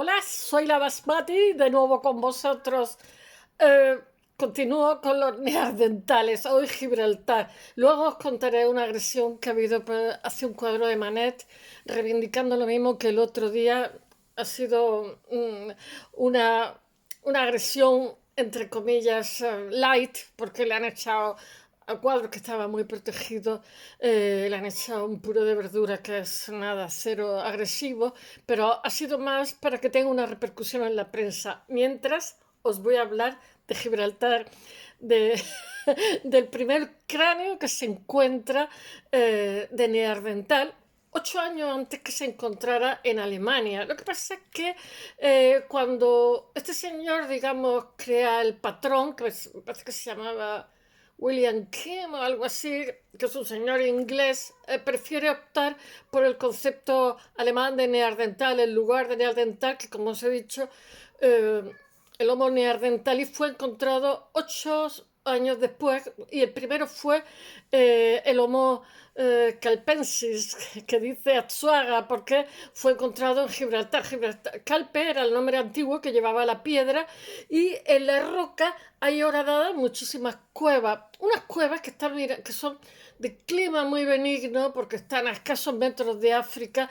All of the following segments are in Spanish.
Hola, soy la Basmati, de nuevo con vosotros. Eh, Continúo con los neandertales, hoy Gibraltar. Luego os contaré una agresión que ha habido hacia un cuadro de Manet, reivindicando lo mismo que el otro día. Ha sido una, una agresión, entre comillas, light, porque le han echado al cuadro que estaba muy protegido, le han echado un puré de verdura que es nada, cero agresivo, pero ha sido más para que tenga una repercusión en la prensa. Mientras os voy a hablar de Gibraltar, de, del primer cráneo que se encuentra de Neandertal 8 años antes que se encontrara en Alemania. Lo que pasa es que cuando este señor, digamos, crea el patrón, que parece que se llamaba William Kim o algo así, que es un señor inglés, prefiere optar por el concepto alemán de neandertal en lugar de neandertal, que como os he dicho, eh, el Homo neanderthalis fue encontrado 8 años después, y el primero fue el Homo calpensis, que dice Atsuaga, porque fue encontrado en Gibraltar. Calpe era el nombre antiguo que llevaba la piedra, y en la roca hay horadadas muchísimas cuevas. Unas cuevas que son de clima muy benigno, porque están a escasos metros de África,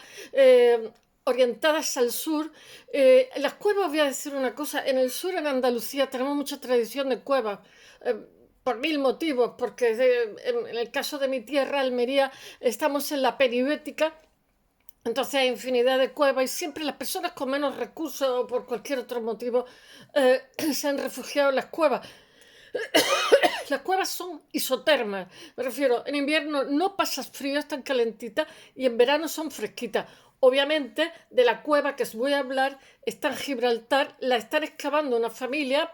orientadas al sur. Las cuevas, voy a decir una cosa, en el sur, en Andalucía, tenemos mucha tradición de cuevas. Eh, por mil motivos, porque en el caso de mi tierra, Almería, estamos en la peribética, entonces hay infinidad de cuevas y siempre las personas con menos recursos o por cualquier otro motivo se han refugiado en las cuevas. Las cuevas son isotermas, me refiero, en invierno no pasas frío, están calentitas, y en verano son fresquitas. Obviamente, de la cueva que os voy a hablar está en Gibraltar, la están excavando una familia,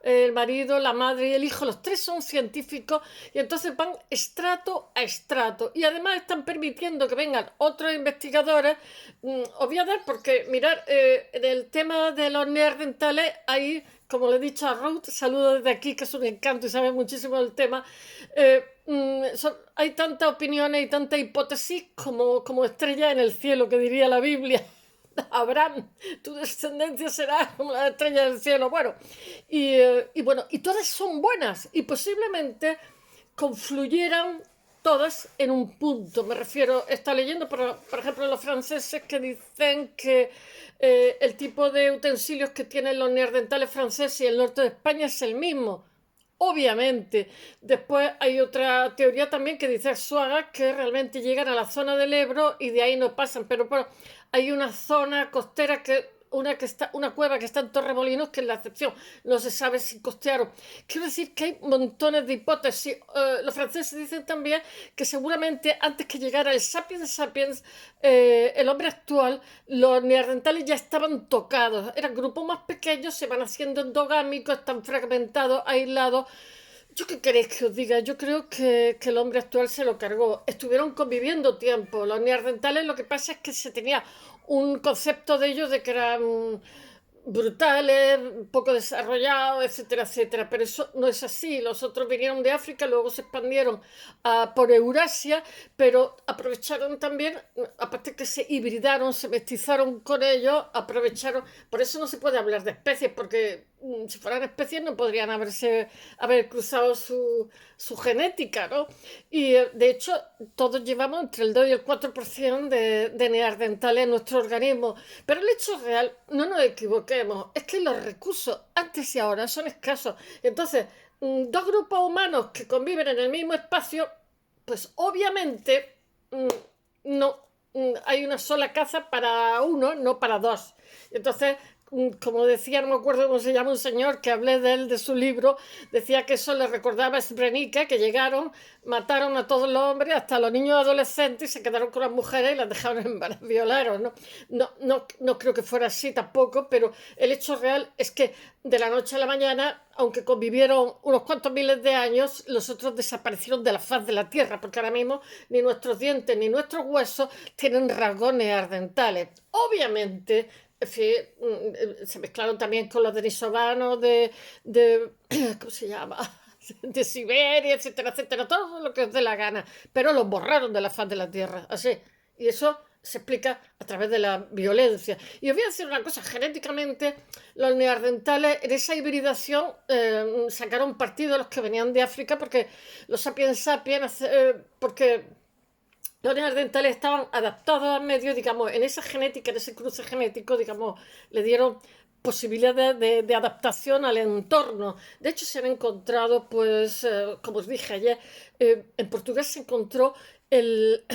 el marido, la madre y el hijo, los tres son científicos, y entonces van estrato a estrato, y además están permitiendo que vengan otros investigadores. Os voy a dar, porque mirar, en el tema de los neandertales hay, como le he dicho a Ruth, saludo desde aquí, que es un encanto y sabe muchísimo del tema. Hay tantas opiniones y tanta hipótesis como estrellas en el cielo, que diría la Biblia. Abraham, tu descendencia será como la estrella del cielo. Bueno, y bueno, y todas son buenas, y posiblemente confluyeran todas en un punto. Me refiero, está leyendo, por ejemplo, los franceses, que dicen que el tipo de utensilios que tienen los neandertales franceses y el norte de España es el mismo. Obviamente. Después hay otra teoría también que dice Suaga, que realmente llegan a la zona del Ebro y de ahí no pasan, pero hay una zona costera, una cueva que está en Torremolinos, que es la excepción. No se sabe si costearon. Quiero decir que hay montones de hipótesis. Los franceses dicen también que seguramente antes que llegara el Sapiens Sapiens, el hombre actual, los neandertales ya estaban tocados. Eran grupos más pequeños, se van haciendo endogámicos, están fragmentados, aislados. ¿Yo qué queréis que os diga? Yo creo que el hombre actual se lo cargó. Estuvieron conviviendo tiempo. Los neandertales, lo que pasa es que se tenía un concepto de ellos de que eran brutales, poco desarrollados, etcétera, etcétera. Pero eso no es así. Los otros vinieron de África, luego se expandieron por Eurasia, pero aprovecharon también, aparte que se hibridaron, se mestizaron con ellos, aprovecharon. Por eso no se puede hablar de especies, porque si fueran especies no podrían haber cruzado su genética, ¿no? Y de hecho, todos llevamos entre el 2 y el 4% de neandertales en nuestro organismo. Pero el hecho real, no nos equivoquemos, es que los recursos antes y ahora son escasos. Entonces, dos grupos humanos que conviven en el mismo espacio, pues obviamente no hay una sola caza para uno, no para dos. Entonces, como decía, no me acuerdo cómo se llama, un señor que hablé de él, de su libro, decía que eso le recordaba a Srebrenica, que llegaron, mataron a todos los hombres, hasta a los niños adolescentes, y se quedaron con las mujeres y las dejaron embarazar, violaron, ¿no? No creo que fuera así tampoco, pero el hecho real es que de la noche a la mañana, aunque convivieron unos cuantos miles de años, los otros desaparecieron de la faz de la Tierra, porque ahora mismo ni nuestros dientes ni nuestros huesos tienen rasgos neandertales. Obviamente, se mezclaron también con los denisovanos de ¿cómo se llama? De Siberia, etcétera, etcétera, todo lo que os dé la gana, pero los borraron de la faz de la Tierra, así. Y eso se explica a través de la violencia. Y os voy a decir una cosa, genéticamente los neandertales en esa hibridación sacaron partido los que venían de África porque los sapiens sapiens, porque los neandertales estaban adaptados al medio, digamos, en esa genética, en ese cruce genético, digamos, le dieron posibilidades de adaptación al entorno. De hecho, se han encontrado, pues, como os dije ayer, en Portugal se encontró el,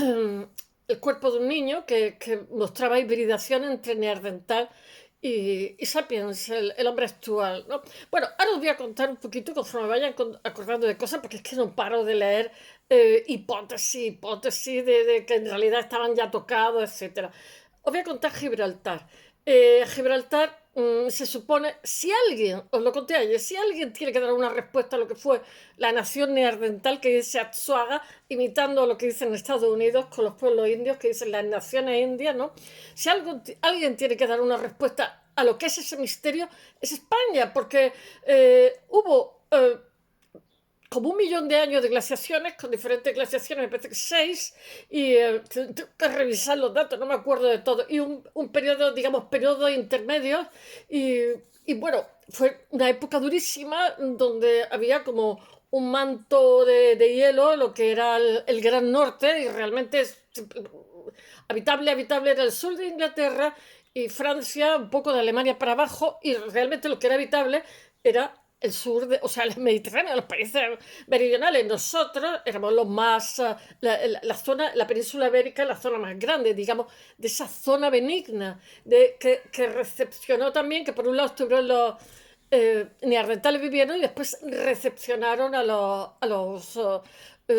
el cuerpo de un niño que mostraba hibridación entre neandertal y Sapiens, el hombre actual, ¿no? Bueno, ahora os voy a contar un poquito conforme vayan acordando de cosas, porque es que no paro de leer hipótesis de que en realidad estaban ya tocados, etcétera. Os voy a contar Gibraltar. Gibraltar se supone, si alguien, os lo conté ayer, si alguien tiene que dar una respuesta a lo que fue la nación neandertal que dice Atsuaga, imitando lo que dicen Estados Unidos con los pueblos indios, que dicen las naciones indias, ¿no? Si alguien tiene que dar una respuesta a lo que es ese misterio, es España, porque hubo como 1 millón de años de glaciaciones, con diferentes glaciaciones, me parece que 6, y tengo que revisar los datos, no me acuerdo de todo, y un periodo, digamos, periodo intermedio, y bueno, fue una época durísima donde había como un manto de hielo, lo que era el Gran Norte, y realmente habitable era el sur de Inglaterra y Francia, un poco de Alemania para abajo, y realmente lo que era habitable era el sur, o sea, el Mediterráneo, los países meridionales. Nosotros éramos los más, la zona, la península ibérica, la zona más grande, digamos, de esa zona benigna, que recepcionó también, que por un lado estuvieron los neandertales viviendo y después recepcionaron a los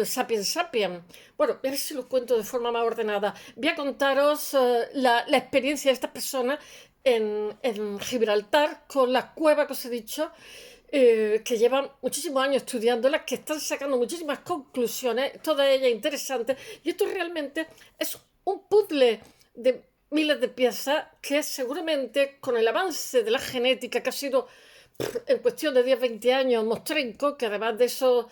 sapiens sapiens. Bueno, a ver si lo cuento de forma más ordenada. Voy a contaros la experiencia de estas personas en Gibraltar con la cueva que os he dicho, que llevan muchísimos años estudiándolas, que están sacando muchísimas conclusiones, todas ellas interesantes, y esto realmente es un puzzle de miles de piezas que seguramente con el avance de la genética que ha sido en cuestión de 10-20 años mostrenco, que además de eso,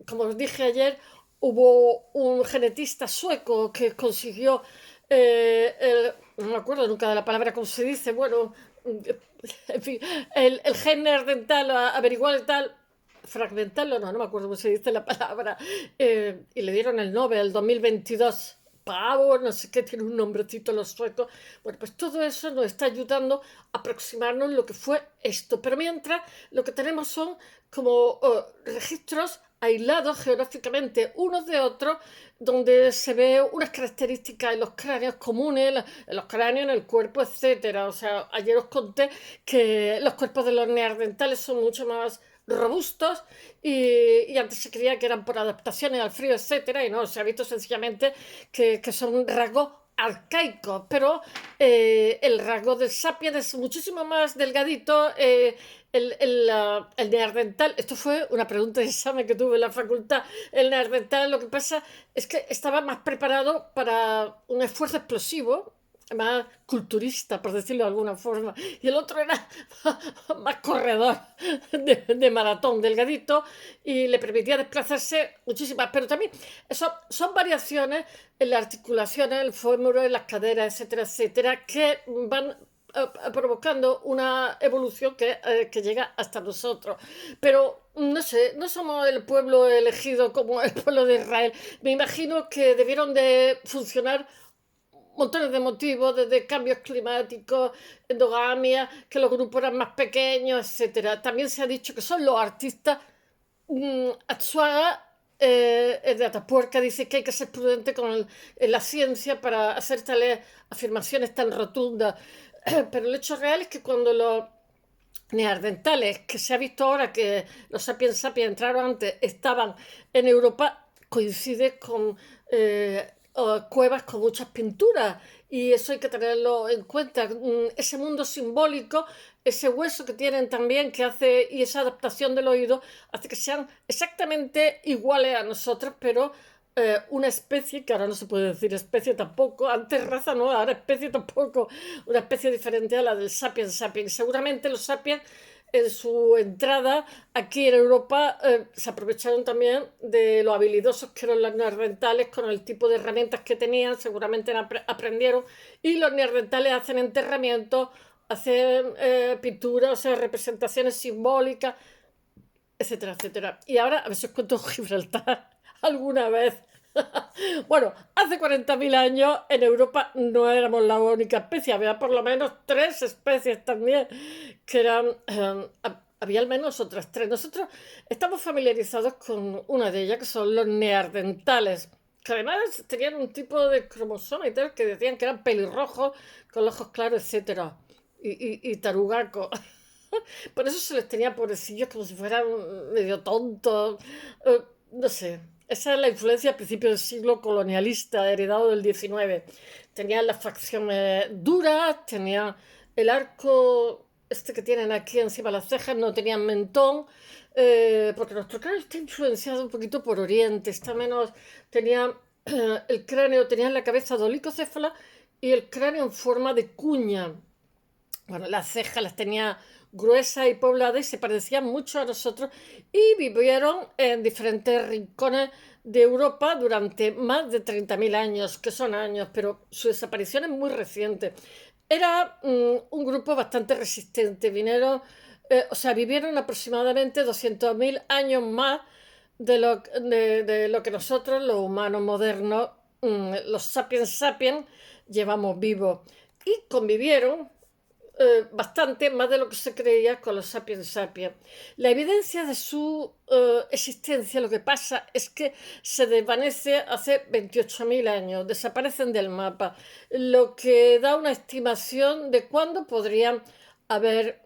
como os dije ayer, hubo un genetista sueco que consiguió, no me acuerdo nunca de la palabra, ¿cómo se dice? Bueno, en fin, el gen neandertal, averiguar el tal, fragmentarlo, no me acuerdo cómo se dice la palabra, y le dieron el Nobel 2022. Pavo, no sé qué, tiene un nombrecito los suecos. Bueno, pues todo eso nos está ayudando a aproximarnos lo que fue esto. Pero mientras, lo que tenemos son como registros aislados geográficamente unos de otros, donde se ve unas características en los cráneos comunes, en los cráneos, en el cuerpo, etcétera. O sea, ayer os conté que los cuerpos de los neandertales son mucho más robustos y antes se creía que eran por adaptaciones al frío, etcétera, y no, se ha visto sencillamente que son rasgos arcaicos, pero el rasgo del sapiens es muchísimo más delgadito. El neandertal, esto fue una pregunta de examen que tuve en la facultad, el neandertal lo que pasa es que estaba más preparado para un esfuerzo explosivo, más culturista, por decirlo de alguna forma, y el otro era más corredor de maratón, delgadito, y le permitía desplazarse muchísimas, pero también son variaciones en las articulaciones, el fémur, en las caderas, etcétera, etcétera, que van provocando una evolución que llega hasta nosotros. Pero no sé, no somos el pueblo elegido como el pueblo de Israel. Me imagino que debieron de funcionar montones de motivos, desde cambios climáticos, endogamia, que los grupos eran más pequeños, etcétera. También se ha dicho que son los artistas. Atsuaga, de Atapuerca, dice que hay que ser prudente con la ciencia para hacer tales afirmaciones tan rotundas. Pero el hecho real es que cuando los neandertales, que se ha visto ahora que los sapiens sapiens entraron antes, estaban en Europa, coincide con cuevas con muchas pinturas, y eso hay que tenerlo en cuenta. Ese mundo simbólico, ese hueso que tienen también que hace, y esa adaptación del oído hace que sean exactamente iguales a nosotros, pero una especie, que ahora no se puede decir especie tampoco, antes raza no, ahora especie tampoco, una especie diferente a la del sapiens sapiens. Seguramente los sapiens en su entrada aquí en Europa se aprovecharon también de lo habilidosos que eran los neandertales con el tipo de herramientas que tenían, seguramente aprendieron, y los neandertales hacen enterramientos, hacen pinturas, o sea, representaciones simbólicas, etcétera, etcétera. Y ahora, a ver si os cuento Gibraltar alguna vez. Bueno, hace 40.000 años en Europa no éramos la única especie, había por lo menos 3 especies también, que eran, había al menos otras 3. Nosotros estamos familiarizados con una de ellas, que son los neandertales, que además tenían un tipo de cromosoma y tal, que decían que eran pelirrojos, con los ojos claros, etcétera, y tarugacos. Por eso se les tenía pobrecillos como si fueran medio tontos. No sé. Esa es la influencia a principios del siglo colonialista, heredado del XIX. Tenían las facciones duras, tenían el arco este que tienen aquí encima de las cejas, no tenían mentón, porque nuestro cráneo está influenciado un poquito por Oriente, está menos, tenía el cráneo, tenía la cabeza dolicocéfala y el cráneo en forma de cuña. Bueno, las cejas las tenía gruesas y pobladas y se parecían mucho a nosotros y vivieron en diferentes rincones de Europa durante más de 30.000 años, que son años, pero su desaparición es muy reciente. Era un grupo bastante resistente, o sea, vivieron aproximadamente 200.000 años más de lo que nosotros, los humanos modernos, los sapiens sapiens, llevamos vivos. Y convivieron bastante más de lo que se creía con los sapiens sapiens. La evidencia de su existencia, lo que pasa es que se desvanece hace 28.000 años, desaparecen del mapa, lo que da una estimación de cuándo podrían haber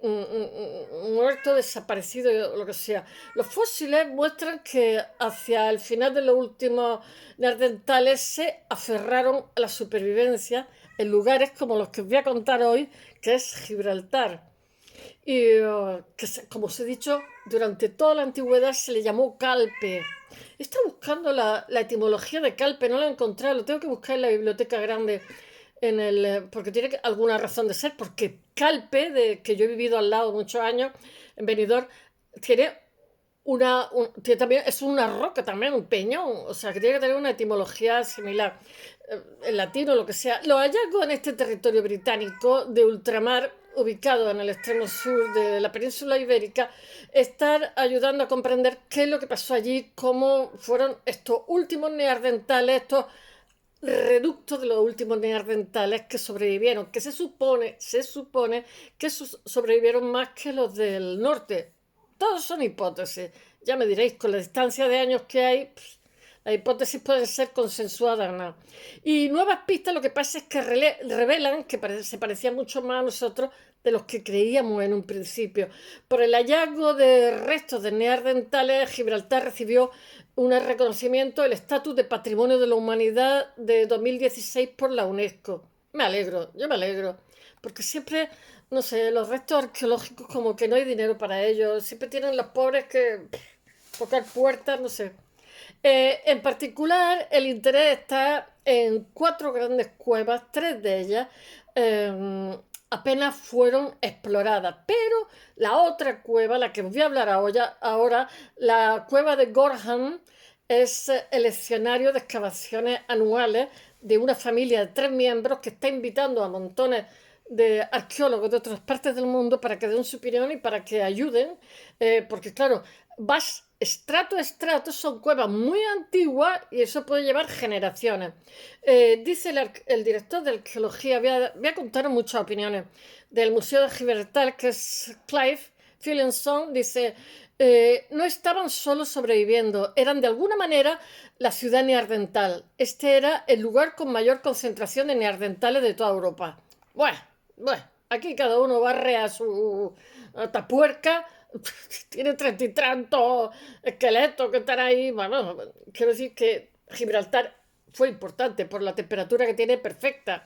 muerto, desaparecido, lo que sea. Los fósiles muestran que hacia el final de los últimos neandertales se aferraron a la supervivencia en lugares como los que os voy a contar hoy, que es Gibraltar. Y como os he dicho, durante toda la antigüedad se le llamó Calpe. He estado buscando la etimología de Calpe, no la he encontrado, lo tengo que buscar en la biblioteca grande, porque tiene alguna razón de ser, porque Calpe, que yo he vivido al lado muchos años, en Benidorm, tiene también, es una roca también, un peñón, o sea que tiene que tener una etimología similar, en latín o lo que sea. Los hallazgos en este territorio británico de ultramar, ubicado en el extremo sur de la península ibérica, están ayudando a comprender qué es lo que pasó allí, cómo fueron estos últimos neandertales, estos reductos de los últimos neandertales que sobrevivieron, que se supone que sobrevivieron más que los del norte. Todos son hipótesis. Ya me diréis, con la distancia de años que hay, las hipótesis pueden ser consensuadas o no. Y nuevas pistas lo que pasa es que revelan que se parecían mucho más a nosotros de los que creíamos en un principio. Por el hallazgo de restos de neandertales, Gibraltar recibió un reconocimiento, el estatus de Patrimonio de la Humanidad de 2016 por la UNESCO. Me alegro, yo me alegro, porque siempre, no sé, los restos arqueológicos como que no hay dinero para ellos, siempre tienen los pobres que tocar puertas, no sé. En particular, el interés está en 4 grandes cuevas, 3 de ellas apenas fueron exploradas, pero la otra cueva, la que os voy a hablar ahora, la cueva de Gorham, es el escenario de excavaciones anuales de una familia de 3 miembros que está invitando a montones de arqueólogos de otras partes del mundo para que den su opinión y para que ayuden, porque claro, vas estrato a estrato, son cuevas muy antiguas y eso puede llevar generaciones. Dice el director de arqueología, voy a contar muchas opiniones, del Museo de Gibraltar, que es Clive Phillinson, dice, no estaban solo sobreviviendo, eran de alguna manera la ciudad neandertal. Este era el lugar con mayor concentración de neandertales de toda Europa. Bueno, aquí cada uno barre a su tapuerca, tiene 30 y tantos esqueletos que están ahí. Bueno, quiero decir que Gibraltar fue importante por la temperatura que tiene perfecta,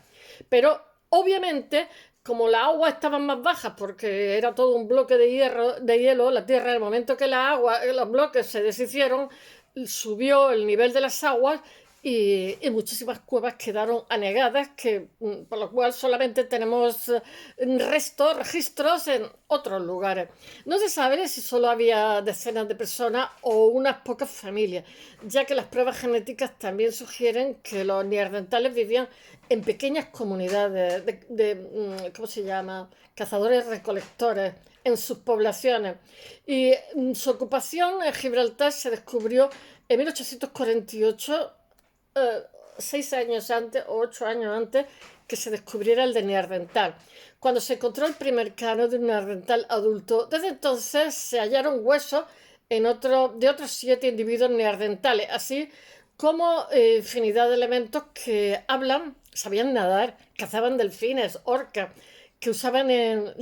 pero obviamente como las aguas estaban más bajas porque era todo un bloque de hielo, la tierra, en el momento que los bloques se deshicieron, subió el nivel de las aguas y muchísimas cuevas quedaron anegadas, por lo cual solamente tenemos registros en otros lugares. No se sabe si solo había decenas de personas o unas pocas familias, ya que las pruebas genéticas también sugieren que los neandertales vivían en pequeñas comunidades ¿cómo se llama? Cazadores-recolectores en sus poblaciones. Y su ocupación en Gibraltar se descubrió en 1848, eh, 6 años antes o 8 años antes que se descubriera el de Neandertal, cuando se encontró el primer cráneo de un Neandertal adulto. Desde entonces se hallaron huesos de otros 7 individuos neandertales, así como infinidad de elementos que hablan, sabían nadar, cazaban delfines, orcas, que usaban en...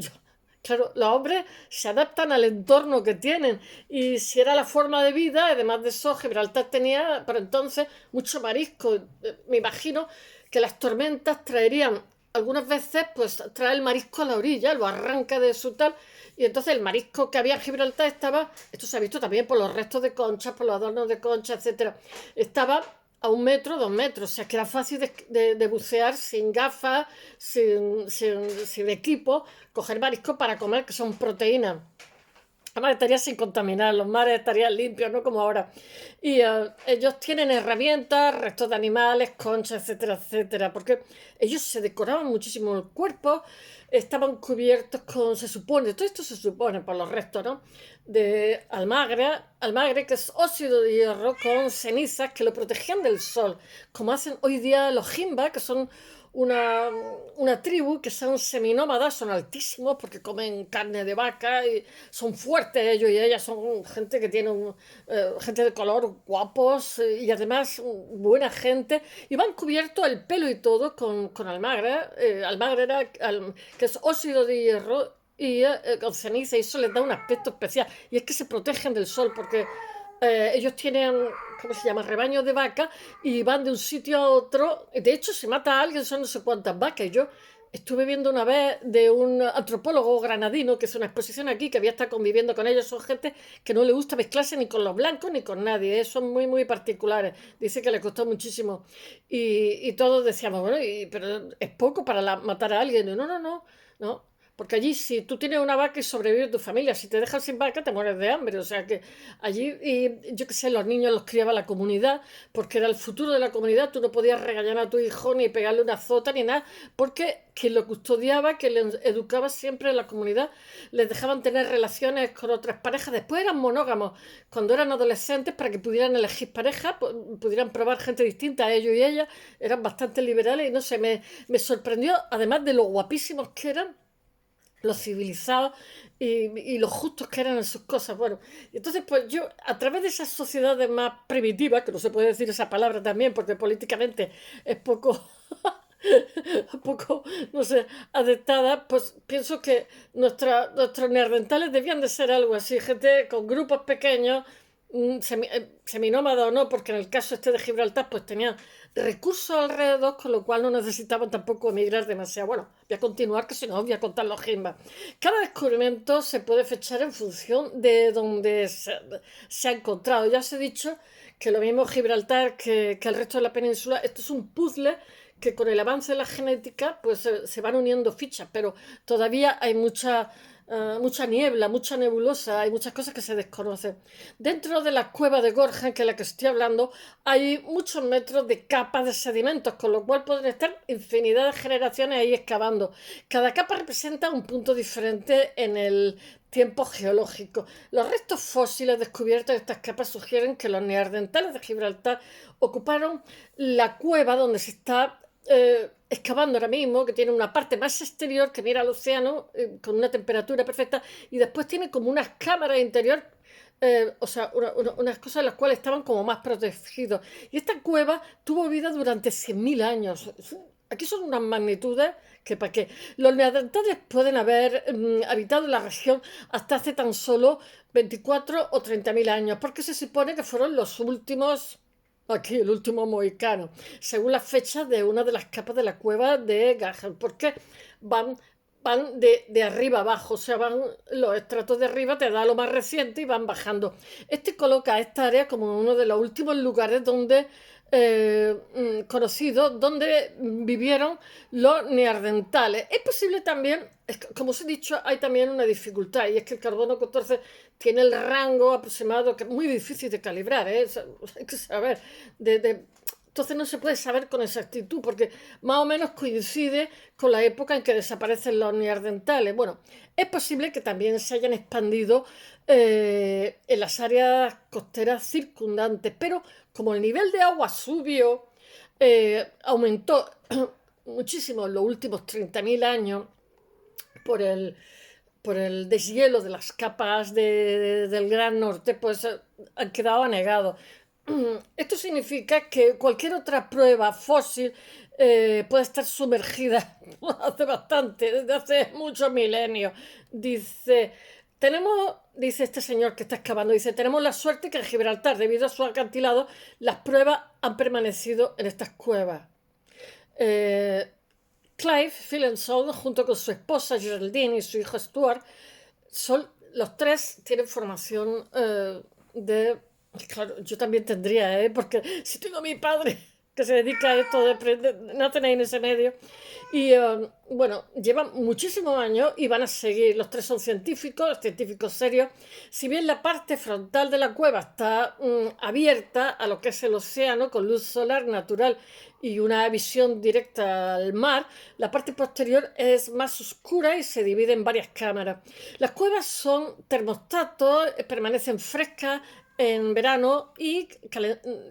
Claro, los hombres se adaptan al entorno que tienen y si era la forma de vida, además de eso, Gibraltar tenía por entonces mucho marisco. Me imagino que las tormentas traerían, algunas veces, pues trae el marisco a la orilla, lo arranca de su tal, y entonces el marisco que había en Gibraltar estaba, esto se ha visto también por los restos de conchas, por los adornos de conchas, etcétera, estaba a 1 metro, 2 metros, o sea que era fácil de bucear sin gafas, sin equipo, coger marisco para comer, que son proteínas. Además estaría sin contaminar, los mares estarían limpios, no como ahora. Y ellos tienen herramientas, restos de animales, conchas, etcétera, etcétera, porque ellos se decoraban muchísimo el cuerpo, estaban cubiertos con, se supone, todo esto se supone por los restos, ¿no? De almagre, que es óxido de hierro con cenizas que lo protegían del sol, como hacen hoy día los jimba, que son una, una tribu que son seminómadas, son altísimos porque comen carne de vaca y son fuertes ellos y ellas, son gente que tiene gente de color guapos y además buena gente y van cubiertos el pelo y todo con almagre, que es óxido de hierro y con ceniza y eso les da un aspecto especial y es que se protegen del sol porque ellos tienen, ¿cómo se llama?, rebaños de vacas y van de un sitio a otro. De hecho, se mata a alguien, son no sé cuántas vacas. Yo estuve viendo una vez de un antropólogo granadino, que es una exposición aquí, que había estado conviviendo con ellos. Son gente que no le gusta mezclarse ni con los blancos ni con nadie. Son muy, muy particulares. Dice que le costó muchísimo. Y todos decíamos, bueno, pero es poco para matar a alguien. Y no, no, no, no. Porque allí, si tú tienes una vaca y sobrevive tu familia, si te dejas sin vaca, te mueres de hambre. O sea que allí, y yo qué sé, los niños los criaba la comunidad, porque era el futuro de la comunidad. Tú no podías regañar a tu hijo ni pegarle una azota ni nada, porque quien lo custodiaba, quien le educaba siempre en la comunidad, les dejaban tener relaciones con otras parejas. Después eran monógamos cuando eran adolescentes para que pudieran elegir pareja, pudieran probar gente distinta a ellos y ellas. Eran bastante liberales y no sé, me sorprendió, además de lo guapísimos que eran los civilizados y los justos que eran en sus cosas. Bueno, y entonces pues yo, a través de esas sociedades más primitivas, que no se puede decir esa palabra también, porque políticamente es poco, poco, no sé, adaptada, pues pienso que nuestros neandertales debían de ser algo así, gente con grupos pequeños, seminómada o no, porque en el caso este de Gibraltar pues tenían recursos alrededor, con lo cual no necesitaban tampoco emigrar demasiado. Bueno, voy a continuar, que si no voy a contar los gimbas. Cada descubrimiento se puede fechar en función de donde se ha encontrado. Ya os he dicho que lo mismo Gibraltar que el resto de la península, esto es un puzzle que con el avance de la genética pues se van uniendo fichas, pero todavía hay mucha niebla, mucha nebulosa, hay muchas cosas que se desconocen. Dentro de la cueva de Gorja, que es la que estoy hablando, hay muchos metros de capas de sedimentos, con lo cual pueden estar infinidad de generaciones ahí excavando. Cada capa representa un punto diferente en el tiempo geológico. Los restos fósiles descubiertos de estas capas sugieren que los neandertales de Gibraltar ocuparon la cueva donde se está excavando ahora mismo, que tiene una parte más exterior que mira al océano con una temperatura perfecta y después tiene como unas cámaras interior, o sea, unas cosas en las cuales estaban como más protegidos. Y esta cueva tuvo vida durante 100.000 años. Aquí son unas magnitudes que para qué. Los neandertales pueden haber habitado en la región hasta hace tan solo 24 o 30.000 años, porque se supone que fueron los últimos. Aquí, el último mohicano, según las fechas de una de las capas de la cueva de Gahel, porque van, van de arriba abajo, o sea, van los estratos de arriba, te da lo más reciente y van bajando. Este coloca esta área como uno de los últimos lugares donde conocidos donde vivieron los neandertales. Es posible también, como os he dicho, hay también una dificultad, y es que el carbono 14 tiene el rango aproximado que es muy difícil de calibrar, ¿eh? Hay que saber. Entonces no se puede saber con exactitud, porque más o menos coincide con la época en que desaparecen los neandertales. Bueno, es posible que también se hayan expandido en las áreas costeras circundantes, pero como el nivel de agua subió, aumentó muchísimo en los últimos 30.000 años por por el deshielo de las capas del Gran Norte, pues han quedado anegados. Esto significa que cualquier otra prueba fósil puede estar sumergida hace bastante, desde hace muchos milenios. Dice, dice este señor que está excavando, dice, tenemos la suerte que en Gibraltar, debido a su acantilado, las pruebas han permanecido en estas cuevas. Eh, Clive Phillinson, junto con su esposa Geraldine y su hijo Stuart, los tres tienen formación de... Claro, yo también tendría, ¿eh? Porque si tengo a mi padre que se dedica a esto nacen ahí en ese medio. Y bueno, llevan muchísimos años y van a seguir. Los tres son científicos serios. Si bien la parte frontal de la cueva está abierta a lo que es el océano con luz solar natural y una visión directa al mar, la parte posterior es más oscura y se divide en varias cámaras. Las cuevas son termostatos, permanecen frescas en verano y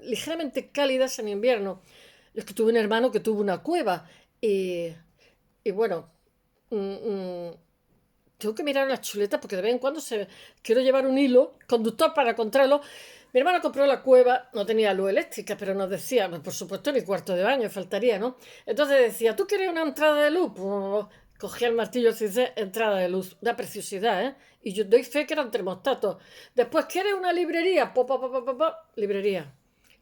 ligeramente cálidas en invierno. Es que tuve un hermano que tuvo una cueva y, y bueno, mm, mm, tengo que mirar las chuletas porque de vez en cuando quiero llevar un hilo conductor para encontrarlo. Mi hermano compró la cueva, no tenía luz eléctrica, pero nos decía, pues, por supuesto, ni cuarto de baño, faltaría, ¿no? Entonces decía, ¿tú quieres una entrada de luz? Pues, cogía el martillo y dice, entrada de luz, una preciosidad, ¿eh? Y yo doy fe que eran termostatos. Después, ¿quieres una librería? Librería.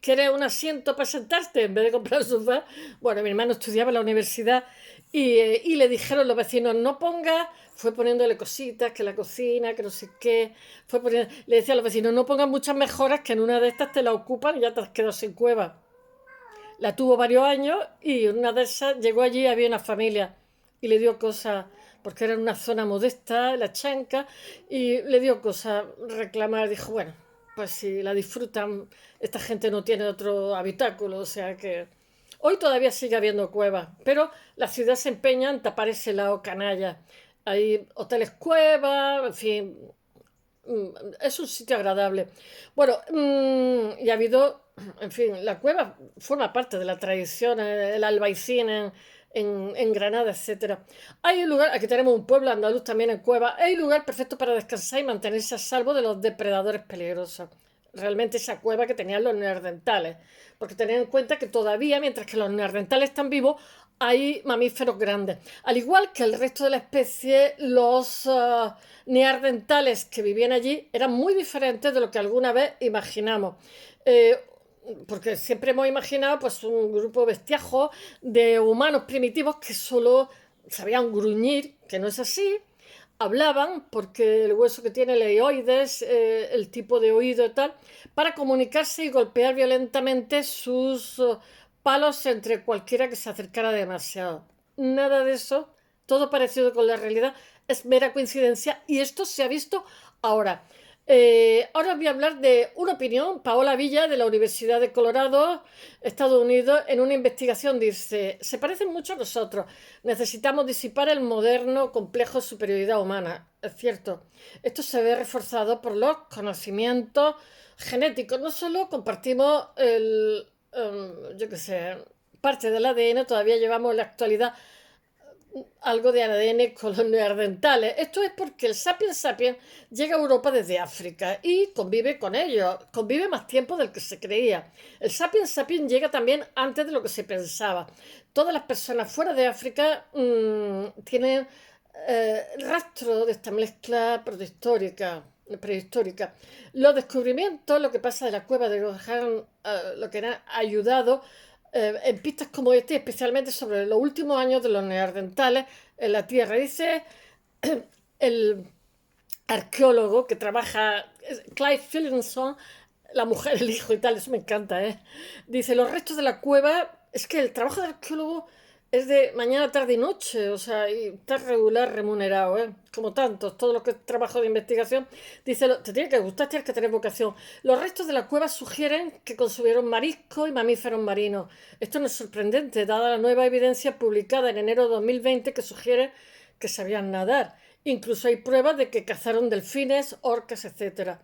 ¿Quieres un asiento para sentarte en vez de comprar un sofá? Bueno, mi hermano estudiaba en la universidad y le dijeron los vecinos, no ponga, fue poniéndole cositas, que la cocina, que no sé qué, le decía a los vecinos, no pongan muchas mejoras, que en una de estas te la ocupan y ya te has quedado sin cueva. La tuvo varios años y en una de esas llegó allí, había una familia y le dio cosas, porque era una zona modesta, la chanca, y le dio cosas reclamar, dijo, bueno, pues si la disfrutan, esta gente no tiene otro habitáculo, o sea que... Hoy todavía sigue habiendo cuevas, pero la ciudad se empeña en tapar ese lado canalla. Hay hoteles cuevas, en fin, es un sitio agradable. Bueno, y ha habido, en fin, la cueva forma parte de la tradición, el albaicín en Granada, etcétera. Hay un lugar, aquí tenemos un pueblo andaluz también en cueva, hay un lugar perfecto para descansar y mantenerse a salvo de los depredadores peligrosos. Realmente esa cueva que tenían los neandertales, porque tened en cuenta que todavía, mientras que los neandertales están vivos, hay mamíferos grandes. Al igual que el resto de la especie, los neandertales que vivían allí eran muy diferentes de lo que alguna vez imaginamos. Eh, porque siempre hemos imaginado pues un grupo bestiajo de humanos primitivos que solo sabían gruñir, que no es así. Hablaban porque el hueso que tiene el eioides, el tipo de oído y tal, para comunicarse y golpear violentamente sus palos entre cualquiera que se acercara demasiado. Nada de eso, todo parecido con la realidad, es mera coincidencia y esto se ha visto ahora. Ahora os voy a hablar de una opinión. Paola Villa, de la Universidad de Colorado, Estados Unidos, en una investigación dice, se parecen mucho a nosotros, necesitamos disipar el moderno complejo de superioridad humana. Es cierto, esto se ve reforzado por los conocimientos genéticos. No solo compartimos yo qué sé, parte del ADN, todavía llevamos en la actualidad algo de ADN con los neandertales. Esto es porque el sapiens sapiens llega a Europa desde África y convive con ellos, convive más tiempo del que se creía. El sapiens sapiens llega también antes de lo que se pensaba. Todas las personas fuera de África tienen rastro de esta mezcla prehistórica. Los descubrimientos, lo que pasa de la cueva de Gohan, lo que han ayudado en pistas como este, especialmente sobre los últimos años de los neandertales en la Tierra. Dice el arqueólogo que trabaja, Clive Phillinson, la mujer, el hijo y tal, eso me encanta, ¿eh? Dice, los restos de la cueva, es que el trabajo de arqueólogo es de mañana, tarde y noche, o sea, y está regular remunerado, ¿eh? Como tantos, todo lo que es trabajo de investigación. Dice, te tiene que gustar, tienes que tener vocación. Los restos de la cueva sugieren que consumieron mariscos y mamíferos marinos. Esto no es sorprendente, dada la nueva evidencia publicada en enero de 2020 que sugiere que sabían nadar. Incluso hay pruebas de que cazaron delfines, orcas, etcétera.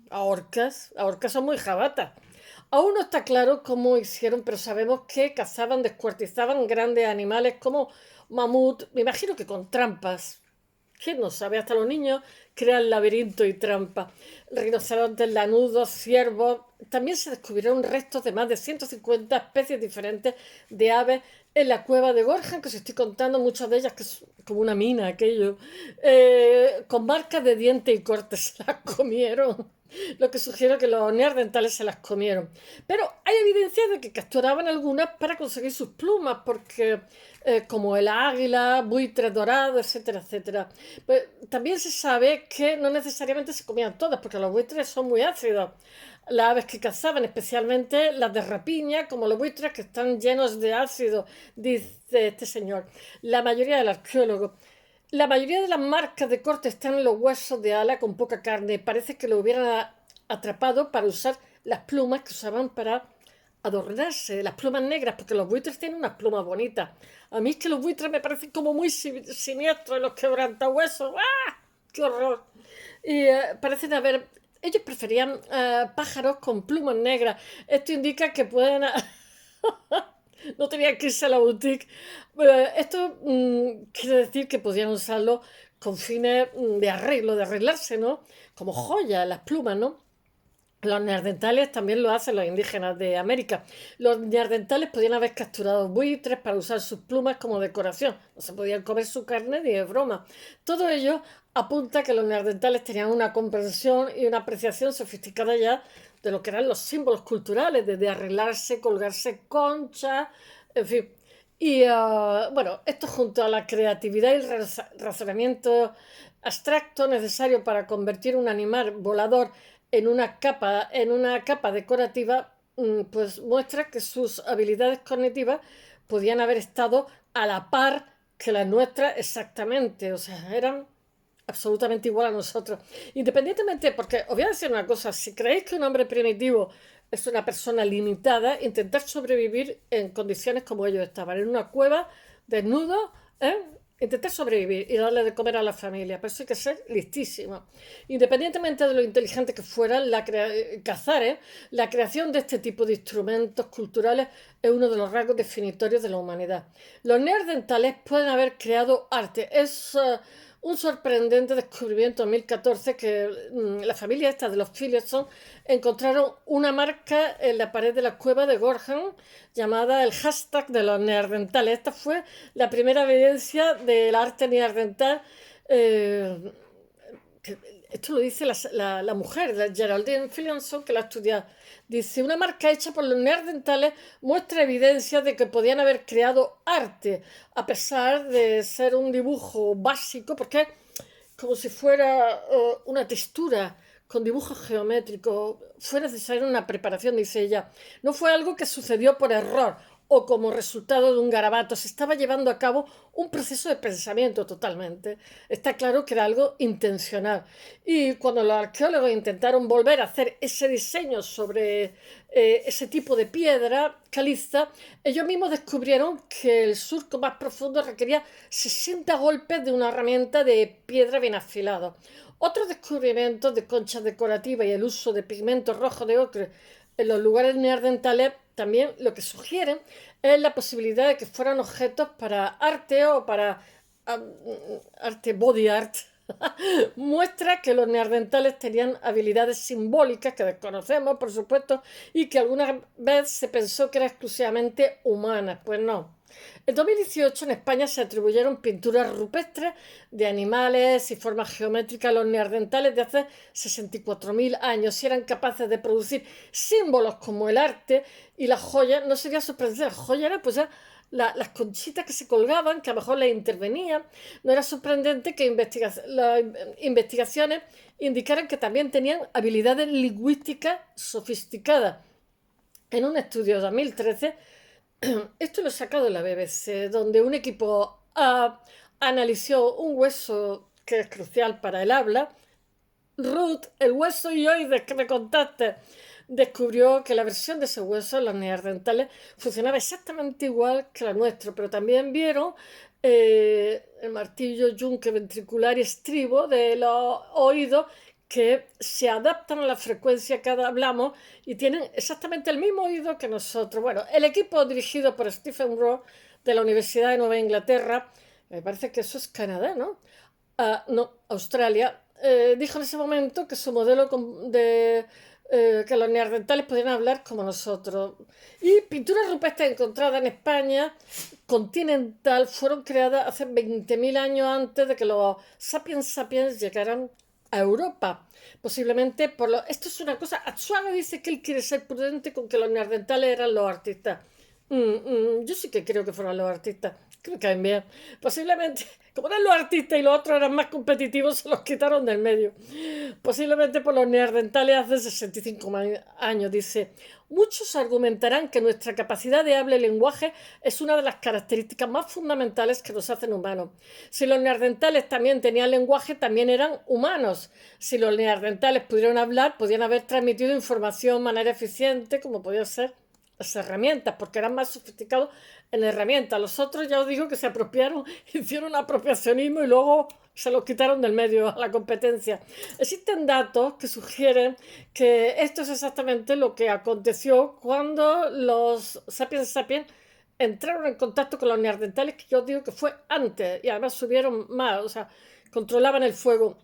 A orcas son muy jabatas. Aún no está claro cómo hicieron, pero sabemos que cazaban, descuartizaban grandes animales como mamut, me imagino que con trampas. ¿Quién no sabe? Hasta los niños crean laberinto y trampa. Rinocerontes, lanudos, ciervos. También se descubrieron restos de más de 150 especies diferentes de aves en la cueva de Gorjan, que os estoy contando, muchas de ellas que es como una mina aquello, con marcas de dientes y cortes. Se las comieron. Lo que sugiere que los neandertales se las comieron. Pero hay evidencia de que capturaban algunas para conseguir sus plumas, porque como el águila, buitres dorados, etcétera, etcétera. Pues, también se sabe que no necesariamente se comían todas, porque los buitres son muy ácidos. Las aves que cazaban, especialmente las de rapiña, como los buitres, que están llenos de ácido, dice este señor. La mayoría del arqueólogo. La mayoría de las marcas de corte están en los huesos de ala con poca carne. Parece que lo hubieran atrapado para usar las plumas que usaban para adornarse, las plumas negras, porque los buitres tienen unas plumas bonitas. A mí es que los buitres me parecen como muy siniestros, los quebrantahuesos. ¡Ah! ¡Qué horror! Y parecen haber... Ellos preferían pájaros con plumas negras. Esto indica que pueden... No tenían que irse a la boutique. Esto quiere decir que podían usarlo con fines de arreglo, de arreglarse, ¿no? Como joyas, las plumas, ¿no? Los neandertales también lo hacen los indígenas de América. Los neandertales podían haber capturado buitres para usar sus plumas como decoración. No se podían comer su carne ni de broma. Todo ello apunta a que los neandertales tenían una comprensión y una apreciación sofisticada ya de lo que eran los símbolos culturales, desde arreglarse, colgarse conchas, en fin. Y bueno, esto junto a la creatividad y el razonamiento abstracto necesario para convertir un animal volador en una capa decorativa, pues muestra que sus habilidades cognitivas podían haber estado a la par que las nuestras exactamente, o sea, eran absolutamente igual a nosotros. Independientemente, porque os voy a decir una cosa, si creéis que un hombre primitivo es una persona limitada, intentar sobrevivir en condiciones como ellos estaban, en una cueva, desnudos, ¿eh? Intentar sobrevivir y darle de comer a la familia, pero eso hay que ser listísimo. Independientemente de lo inteligente que fueran, cazar, la creación de este tipo de instrumentos culturales es uno de los rasgos definitorios de la humanidad. Los neandertales pueden haber creado arte. Es un sorprendente descubrimiento en 2014 que la familia esta de los Philipson encontraron una marca en la pared de la cueva de Gorjan llamada el hashtag de los neandertales. Esta fue la primera evidencia del arte neandertal. Esto lo dice la mujer, la Geraldine Philipson, que la ha estudiado. Dice, una marca hecha por los neandertales muestra evidencia de que podían haber creado arte, a pesar de ser un dibujo básico, porque es como si fuera una textura con dibujos geométricos. Fue necesaria una preparación, dice ella. No fue algo que sucedió por error o como resultado de un garabato. Se estaba llevando a cabo un proceso de pensamiento totalmente. Está claro que era algo intencional. Y cuando los arqueólogos intentaron volver a hacer ese diseño sobre ese tipo de piedra caliza, ellos mismos descubrieron que el surco más profundo requería 60 golpes de una herramienta de piedra bien afilada. Otros descubrimientos de conchas decorativas y el uso de pigmentos rojos de ocre en los lugares neandertales también lo que sugieren es la posibilidad de que fueran objetos para arte o para arte, body art. Muestra que los neandertales tenían habilidades simbólicas que desconocemos, por supuesto, y que alguna vez se pensó que eran exclusivamente humanas. Pues no. En 2018 en España se atribuyeron pinturas rupestres de animales y formas geométricas a los neandertales de hace 64.000 años. Si eran capaces de producir símbolos como el arte y las joyas, no sería sorprendente. Las joyas eran pues las conchitas que se colgaban, que a lo mejor les intervenían. No era sorprendente que las investigaciones indicaran que también tenían habilidades lingüísticas sofisticadas. En un estudio de 2013, esto lo he sacado de la BBC, donde un equipo analizó un hueso que es crucial para el habla. Ruth, el hueso hioides que me contaste, descubrió que la versión de ese hueso, los neandertales, funcionaba exactamente igual que la nuestra, pero también vieron el martillo yunque ventricular y estribo de los oídos que se adaptan a la frecuencia que hablamos y tienen exactamente el mismo oído que nosotros. Bueno, el equipo dirigido por Stephen Rowe de la Universidad de Nueva Inglaterra, me parece que eso es Canadá, ¿no? No, Australia, dijo en ese momento que su modelo de que los neandertales podían hablar como nosotros. Y pinturas rupestres encontradas en España continental fueron creadas hace 20.000 años antes de que los sapiens sapiens llegaran a Europa. Posiblemente por lo... Esto es una cosa... Atsuaga dice que él quiere ser prudente con que los neandertales eran los artistas. Yo sí que creo que fueron los artistas. Creo que también. Posiblemente, como eran los artistas y los otros eran más competitivos, se los quitaron del medio. Posiblemente por los neandertales hace 65 años, dice. Muchos argumentarán que nuestra capacidad de habla y lenguaje es una de las características más fundamentales que nos hacen humanos. Si los neandertales también tenían lenguaje, también eran humanos. Si los neandertales pudieron hablar, podían haber transmitido información de manera eficiente, como podía ser las herramientas, porque eran más sofisticados en herramientas. Los otros, ya os digo, que se apropiaron, hicieron apropiacionismo y luego se los quitaron del medio a la competencia. Existen datos que sugieren que esto es exactamente lo que aconteció cuando los sapiens sapiens entraron en contacto con los neandertales, que yo digo que fue antes, y además subieron más, o sea, controlaban el fuego.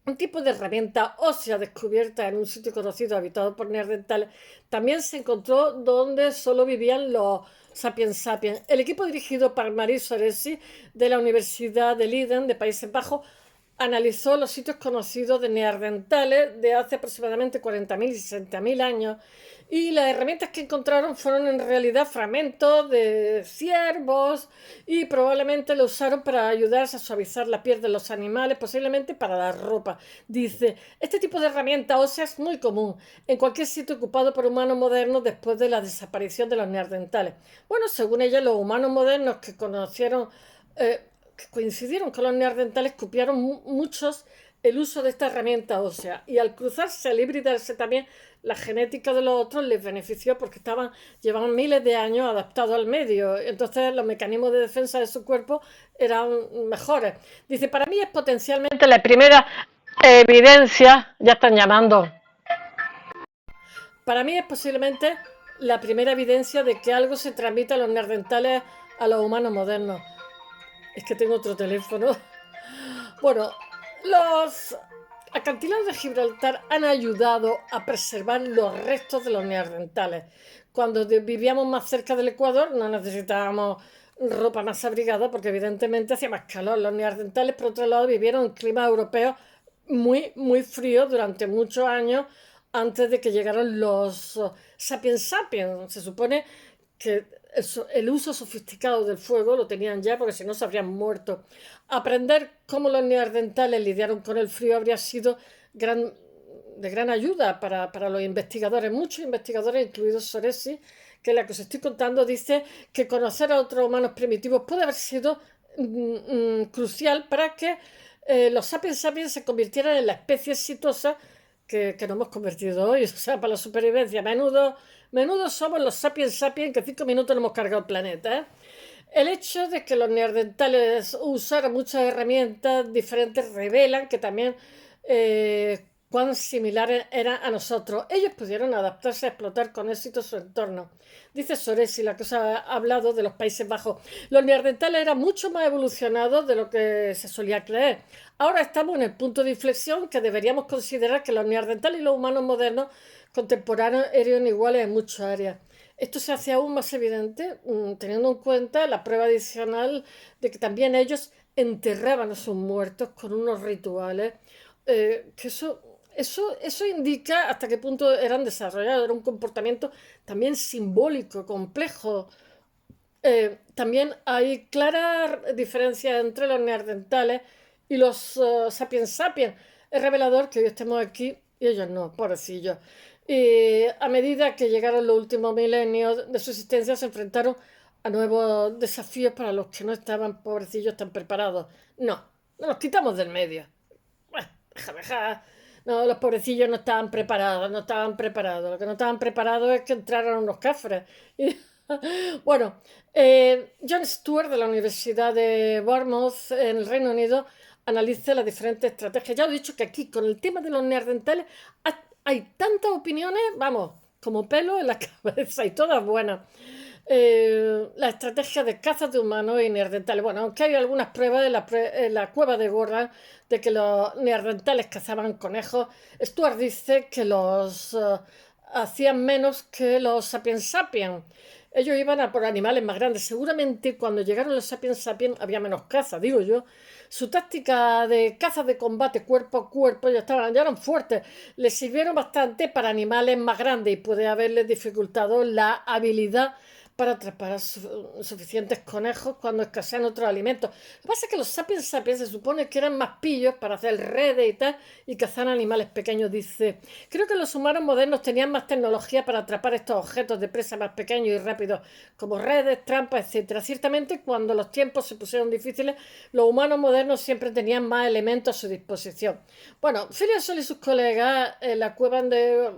Un tipo de herramienta ósea descubierta en un sitio conocido habitado por neandertales también se encontró donde solo vivían los sapiens sapiens. El equipo dirigido por Marie Soresi de la Universidad de Leiden de Países Bajos analizó los sitios conocidos de neandertales de hace aproximadamente 40.000 y 60.000 años y las herramientas que encontraron fueron en realidad fragmentos de ciervos y probablemente lo usaron para ayudarse a suavizar la piel de los animales, posiblemente para la ropa. Dice, este tipo de herramienta ósea es muy común en cualquier sitio ocupado por humanos modernos después de la desaparición de los neandertales. Bueno, según ella, los humanos modernos que conocieron... que coincidieron con los neandertales, copiaron muchos el uso de esta herramienta ósea y al cruzarse, al hibridarse también, la genética de los otros les benefició porque llevaban miles de años adaptados al medio, entonces los mecanismos de defensa de su cuerpo eran mejores. Dice, para mí es potencialmente la primera evidencia, ya están llamando, para mí es posiblemente la primera evidencia de que algo se transmite a los neandertales a los humanos modernos. Es que tengo otro teléfono. Bueno, los acantilados de Gibraltar han ayudado a preservar los restos de los neandertales. Cuando vivíamos más cerca del Ecuador no necesitábamos ropa más abrigada porque evidentemente hacía más calor. Los neandertales, por otro lado, vivieron en climas europeos muy, muy fríos durante muchos años antes de que llegaran los sapiens sapiens. Se supone que el uso sofisticado del fuego lo tenían ya porque si no se habrían muerto. Aprender cómo los neandertales lidiaron con el frío habría sido de gran ayuda para los investigadores. Muchos investigadores, incluidos Soresi, que es la que os estoy contando, dice que conocer a otros humanos primitivos puede haber sido crucial para que los sapiens sapiens se convirtieran en la especie exitosa que nos hemos convertido hoy, o sea, para la supervivencia. Menudo somos los sapiens sapiens que en 5 minutos no hemos cargado el planeta, ¿eh? El hecho de que los neandertales usaran muchas herramientas diferentes revelan que también cuán similares eran a nosotros. Ellos pudieron adaptarse a explotar con éxito su entorno. Dice Soresi, la que os ha hablado de los Países Bajos. Los neandertales eran mucho más evolucionados de lo que se solía creer. Ahora estamos en el punto de inflexión que deberíamos considerar que los neandertales y los humanos modernos contemporáneos eran iguales en muchas áreas. Esto se hace aún más evidente teniendo en cuenta la prueba adicional de que también ellos enterraban a sus muertos con unos rituales, que eso indica hasta qué punto eran desarrollados. Era un comportamiento también simbólico, complejo. también hay claras diferencias entre los neandertales y los sapiens sapiens. Es revelador que hoy estemos aquí y ellos no, pobrecillos. Y a medida que llegaron los últimos milenios de su existencia, se enfrentaron a nuevos desafíos para los que no estaban, pobrecillos, tan preparados. No, no los quitamos del medio. Bueno, deja. No, los pobrecillos no estaban preparados, no estaban preparados. Lo que no estaban preparados es que entraran unos cafres. Y, bueno, John Stewart de la Universidad de Bournemouth en el Reino Unido analiza las diferentes estrategias. Ya os he dicho que aquí con el tema de los neandertales hay tantas opiniones, vamos, como pelo en la cabeza y todas buenas. La estrategia de caza de humanos y neandertales. Bueno, aunque hay algunas pruebas en la cueva de Gorra de que los neandertales cazaban conejos, Stuart dice que los hacían menos que los sapiens sapiens. Ellos iban a por animales más grandes. Seguramente cuando llegaron los sapiens sapiens había menos caza, digo yo. Su táctica de caza de combate cuerpo a cuerpo ya eran fuertes. Les sirvieron bastante para animales más grandes y puede haberles dificultado la habilidad para atrapar a suficientes conejos cuando escasean otros alimentos. Lo que pasa es que los sapiens sapiens se supone que eran más pillos para hacer redes y tal y cazar animales pequeños, dice. Creo que los humanos modernos tenían más tecnología para atrapar estos objetos de presa más pequeños y rápidos, como redes, trampas, etcétera. Ciertamente, cuando los tiempos se pusieron difíciles, los humanos modernos siempre tenían más elementos a su disposición. Bueno, Phileas Fogg y sus colegas en la cueva de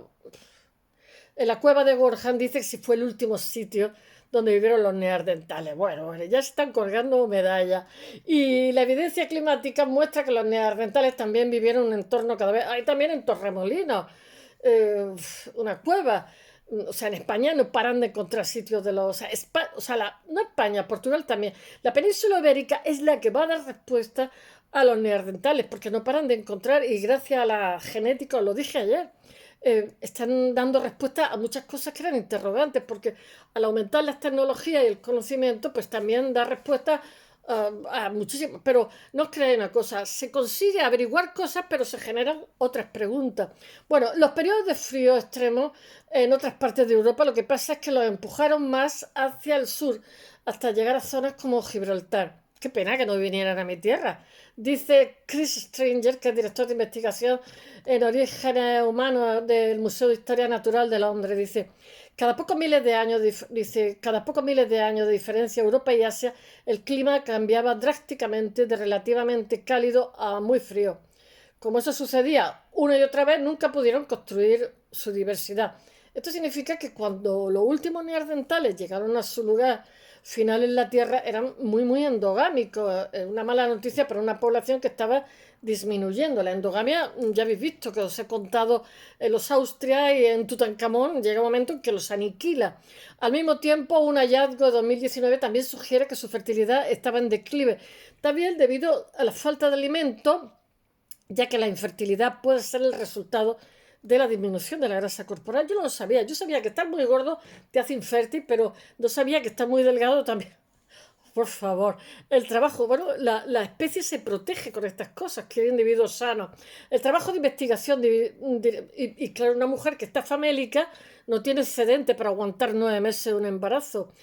Gorham dice que si fue el último sitio donde vivieron los neandertales. Bueno, ya se están colgando medallas. Y la evidencia climática muestra que los neandertales también vivieron en un entorno cada vez... Hay también en Torremolinos una cueva. O sea, en España no paran de encontrar sitios de los... no España, Portugal también. La península ibérica es la que va a dar respuesta a los neandertales, porque no paran de encontrar, y gracias a la genética, os lo dije ayer, están dando respuesta a muchas cosas que eran interrogantes, porque al aumentar las tecnologías y el conocimiento, pues también da respuesta a muchísimas. Pero no os creáis una cosa, se consigue averiguar cosas, pero se generan otras preguntas. Bueno, los periodos de frío extremo en otras partes de Europa, lo que pasa es que los empujaron más hacia el sur, hasta llegar a zonas como Gibraltar. Qué pena que no vinieran a mi tierra. Dice Chris Stranger, que es director de investigación en orígenes humanos del Museo de Historia Natural de Londres. Dice, cada pocos miles de años de diferencia Europa y Asia, el clima cambiaba drásticamente de relativamente cálido a muy frío. Como eso sucedía una y otra vez, nunca pudieron construir su diversidad. Esto significa que cuando los últimos neandertales llegaron a su lugar final en la Tierra eran muy, muy endogámicos. Una mala noticia para una población que estaba disminuyendo. La endogamia, ya habéis visto que os he contado en los Austrias y en Tutankamón, llega un momento en que los aniquila. Al mismo tiempo, un hallazgo de 2019 también sugiere que su fertilidad estaba en declive. También debido a la falta de alimento, ya que la infertilidad puede ser el resultado de la disminución de la grasa corporal. Yo no lo sabía. Yo sabía que estar muy gordo te hace infértil, pero no sabía que estar muy delgado también. Por favor, el trabajo, bueno, la especie se protege con estas cosas, que hay individuos sanos. El trabajo de investigación y claro, una mujer que está famélica no tiene excedente para aguantar 9 meses un embarazo.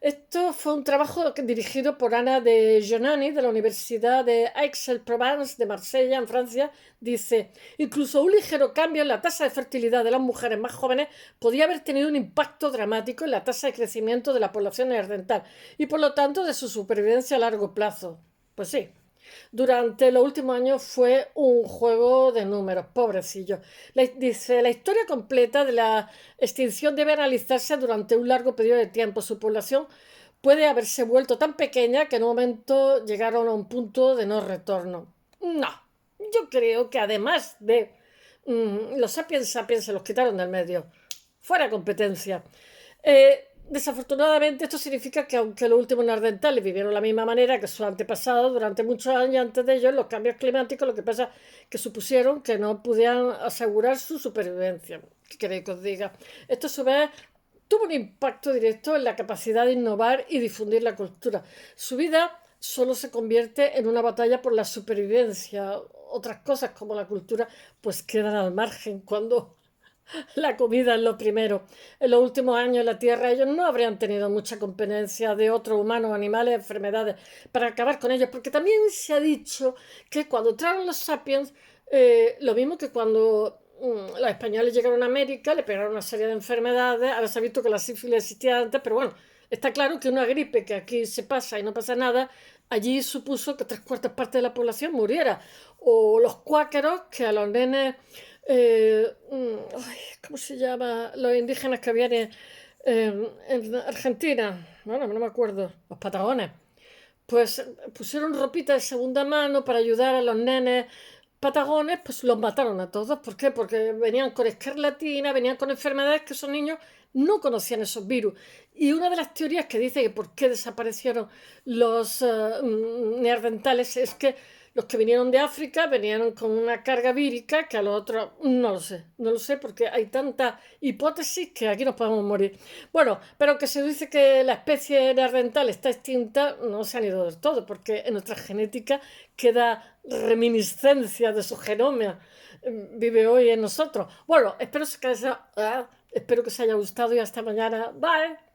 Esto fue un trabajo dirigido por Ana de Jonani de la Universidad de Aix-en-Provence de Marsella, en Francia. Dice, incluso un ligero cambio en la tasa de fertilidad de las mujeres más jóvenes podía haber tenido un impacto dramático en la tasa de crecimiento de la población neandertal y por lo tanto de su supervivencia a largo plazo. Pues sí, durante los últimos años fue un juego de números, pobrecillo. Dice, la historia completa de la extinción debe analizarse durante un largo periodo de tiempo. Su población puede haberse vuelto tan pequeña que en un momento llegaron a un punto de no retorno. No, yo creo que además de los sapiens sapiens se los quitaron del medio. Fuera competencia. Desafortunadamente esto significa que aunque los últimos neandertales vivieron de la misma manera que sus antepasados durante muchos años antes de ellos, los cambios climáticos lo que pasa es que supusieron que no podían asegurar su supervivencia. ¿Qué queréis que os diga? Esto a su vez tuvo un impacto directo en la capacidad de innovar y difundir la cultura. Su vida solo se convierte en una batalla por la supervivencia. Otras cosas como la cultura pues quedan al margen cuando La comida es lo primero. En los últimos años en la Tierra ellos no habrían tenido mucha competencia de otros humanos, animales, enfermedades para acabar con ellos, porque también se ha dicho que cuando entraron los sapiens, lo mismo que cuando los españoles llegaron a América, le pegaron una serie de enfermedades, ahora se ha visto que la sífilis existía antes, pero bueno, está claro que una gripe que aquí se pasa y no pasa nada, allí supuso que tres cuartas partes de la población muriera. O los cuáqueros, que a los nenes ay, ¿cómo se llama? Los indígenas que vienen en Argentina. Bueno, no me acuerdo. Los patagones. Pues pusieron ropita de segunda mano para ayudar a los nenes patagones, pues los mataron a todos. ¿Por qué? Porque venían con escarlatina, venían con enfermedades que esos niños no conocían esos virus. Y una de las teorías que dice que por qué desaparecieron los neandertales es que los que vinieron de África venían con una carga vírica que a los otros no lo sé porque hay tanta hipótesis que aquí nos podemos morir. Bueno, pero que se dice que la especie neandertal está extinta, no se han ido del todo, porque en nuestra genética queda reminiscencia de su genoma, vive hoy en nosotros. Bueno, espero que se haya gustado y hasta mañana. Bye.